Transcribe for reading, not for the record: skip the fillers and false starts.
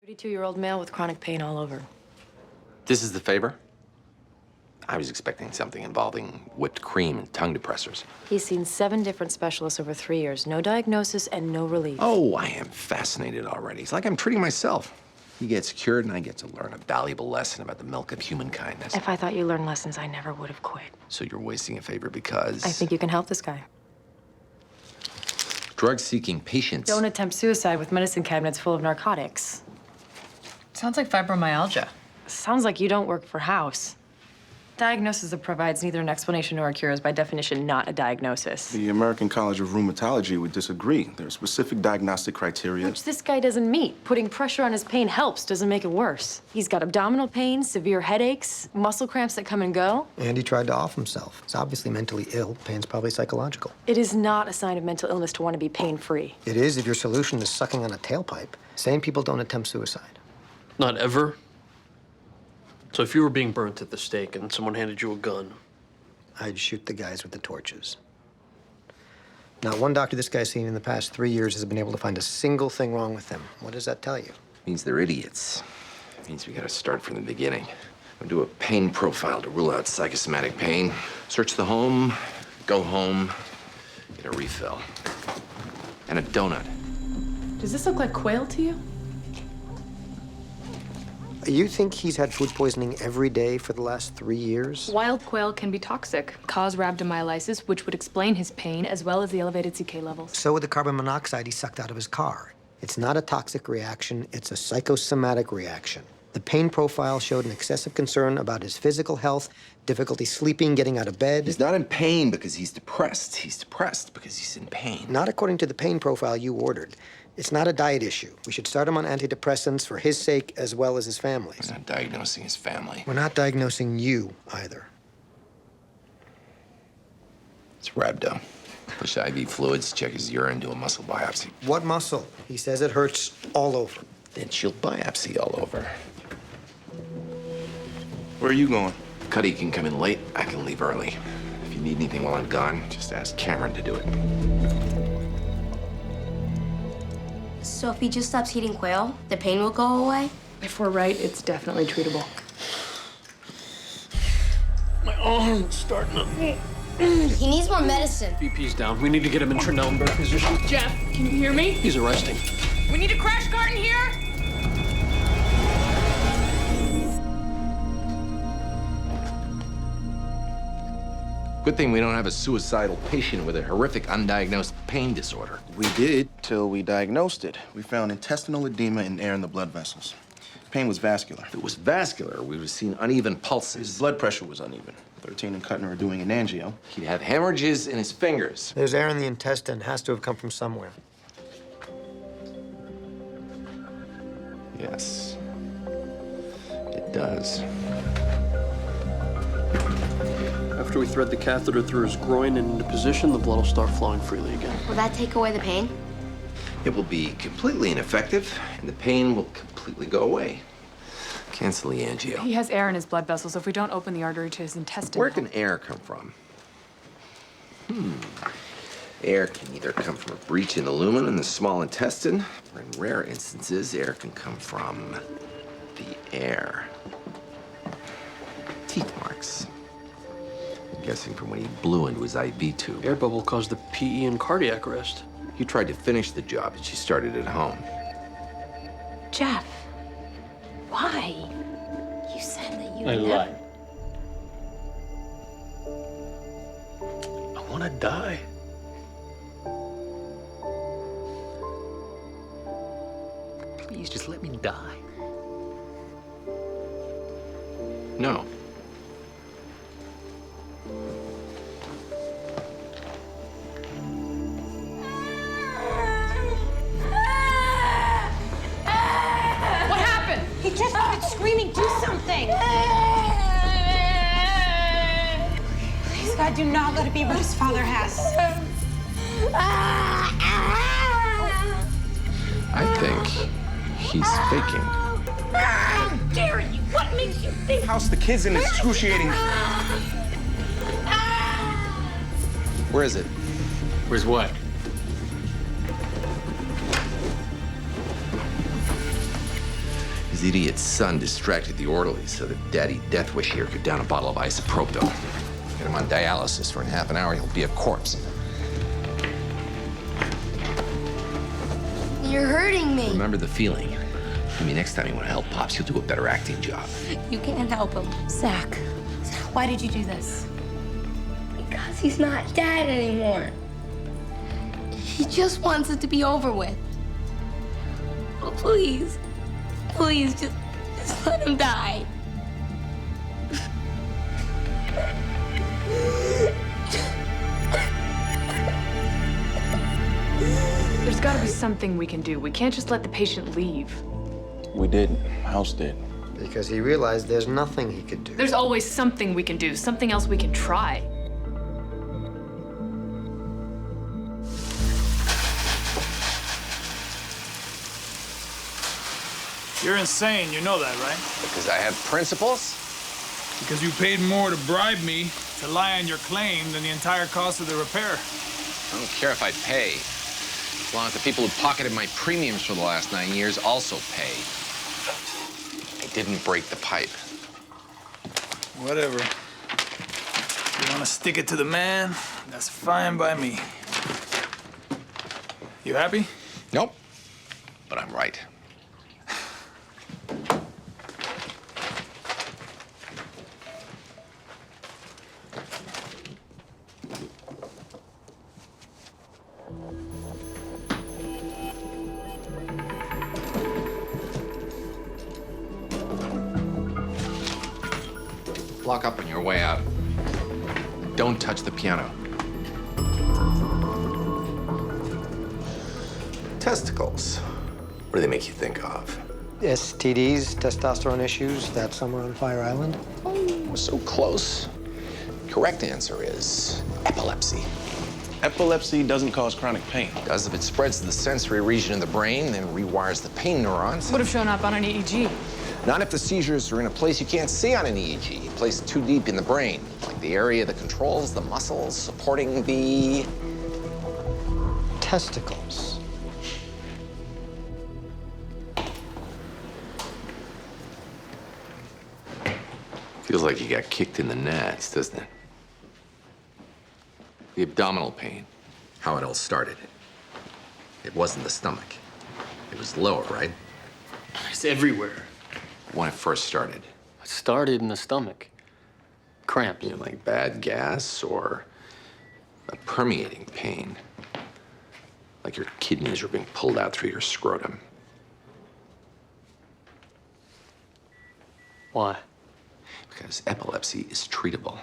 32-year-old male with chronic pain all over. This is the favor? I was expecting something involving whipped cream and tongue depressors. He's seen 7 different specialists over 3 years. No diagnosis and no relief. Oh, I am fascinated already. It's like I'm treating myself. He gets cured and I get to learn a valuable lesson about the milk of human kindness. If I thought you learned lessons, I never would have quit. So you're wasting a favor because... I think you can help this guy. Drug-seeking patients... Don't attempt suicide with medicine cabinets full of narcotics. Sounds like fibromyalgia. Sounds like you don't work for House. Diagnosis that provides neither an explanation nor a cure is by definition not a diagnosis. The American College of Rheumatology would disagree. There are specific diagnostic criteria. Which this guy doesn't meet. Putting pressure on his pain helps, doesn't make it worse. He's got abdominal pain, severe headaches, muscle cramps that come and go. And he tried to off himself. He's obviously mentally ill. Pain's probably psychological. It is not a sign of mental illness to want to be pain-free. It is if your solution is sucking on a tailpipe. Sane people don't attempt suicide. Not ever? So if you were being burnt at the stake and someone handed you a gun? I'd shoot the guys with the torches. Not one doctor this guy's seen in the past 3 years has been able to find a single thing wrong with him. What does that tell you? means they're idiots. It means we gotta start from the beginning. We'll do a pain profile to rule out psychosomatic pain. Search the home, go home, get a refill. And a donut. Does this look like quail to you? You think he's had food poisoning every day for the last 3 years? Wild quail can be toxic, cause rhabdomyolysis, which would explain his pain, as well as the elevated CK levels. So would the carbon monoxide he sucked out of his car. It's not a toxic reaction, it's a psychosomatic reaction. The pain profile showed an excessive concern about his physical health, difficulty sleeping, getting out of bed. He's not in pain because he's depressed. He's depressed because he's in pain. Not according to the pain profile you ordered. It's not a diet issue. We should start him on antidepressants for his sake as well as his family's. We're not diagnosing his family. We're not diagnosing you either. It's rhabdo. Push IV fluids, check his urine, do a muscle biopsy. What muscle? He says it hurts all over. Then she'll biopsy all over. Where are you going? Cuddy can come in late, I can leave early. If you need anything while I'm gone, just ask Cameron to do it. So if he just stops eating quail, the pain will go away? If we're right, it's definitely treatable. My arm's starting to... He needs more medicine. BP's down. We need to get him in Trendelenburg position. Jeff, can you hear me? He's arresting. We need a crash cart in here? Good thing we don't have a suicidal patient with a horrific undiagnosed pain disorder. We did till we diagnosed it. We found intestinal edema and air in the blood vessels. Pain was vascular. If it was vascular, we would have seen uneven His pulses. blood pressure was uneven. 13 and Cutner are doing an angio. He'd have hemorrhages in his fingers. There's air in the intestine. Has to have come from somewhere. Yes, it does. After we thread the catheter through his groin and into position, the blood will start flowing freely again. Will that take away the pain? It will be completely ineffective, and the pain will completely go away. Cancel the angio. He has air in his blood vessels. If we don't open the artery to his intestine... Where can air come from? Air can either come from a breach in the lumen in the small intestine, or in rare instances, air can come from the air. Teeth marks. I'm guessing from when he blew into his IV tube. Air bubble caused the PE and cardiac arrest. He tried to finish the job that she started at home. Jeff, why? You said that you I never... lied. I want to die. Please, just let me die. No. What happened? He just started screaming, do something! Please, God, do not let it be what his father has. I think he's faking. How dare you? What makes you think? House, the kid's in excruciating... Where is it? Where's what? His idiot son distracted the orderlies so that Daddy Deathwish here could down a bottle of isopropyl. Get him on dialysis for in half an hour, he'll be a corpse. You're hurting me. Remember the feeling. Maybe next time you want to help Pops, you'll do a better acting job. You can't help him. Zach, why did you do this? Because he's not Dad anymore. He just wants it to be over with. But please, please, just let him die. There's gotta be something we can do. We can't just let the patient leave. We did. House did. Because he realized there's nothing he could do. There's always something we can do, something else we can try. You're insane, you know that, right? Because I have principles? Because you paid more to bribe me to lie on your claim than the entire cost of the repair. I don't care if I pay. As long as the people who pocketed my premiums for the last 9 years also pay. I didn't break the pipe. Whatever. If you want to stick it to the man, that's fine by me. You happy? Nope. But I'm right. Lock up on your way out. Don't touch the piano. Testicles. What do they make you think of? STDs, testosterone issues, that summer on Fire Island? Oh, so close. Correct answer is epilepsy. Epilepsy doesn't cause chronic pain. It does if it spreads to the sensory region of the brain, then rewires the pain neurons. Would have shown up on an EEG. Not if the seizures are in a place you can't see on an EEG, a place too deep in the brain, like the area that controls the muscles supporting the... Testicles. Feels like you got kicked in the nuts, doesn't it? The abdominal pain, how it all started. It wasn't the stomach. It was lower, right? It's everywhere. When it first started. It started in the stomach. Cramps. You know, like bad gas or a permeating pain. Like your kidneys are being pulled out through your scrotum. Why? Because epilepsy is treatable.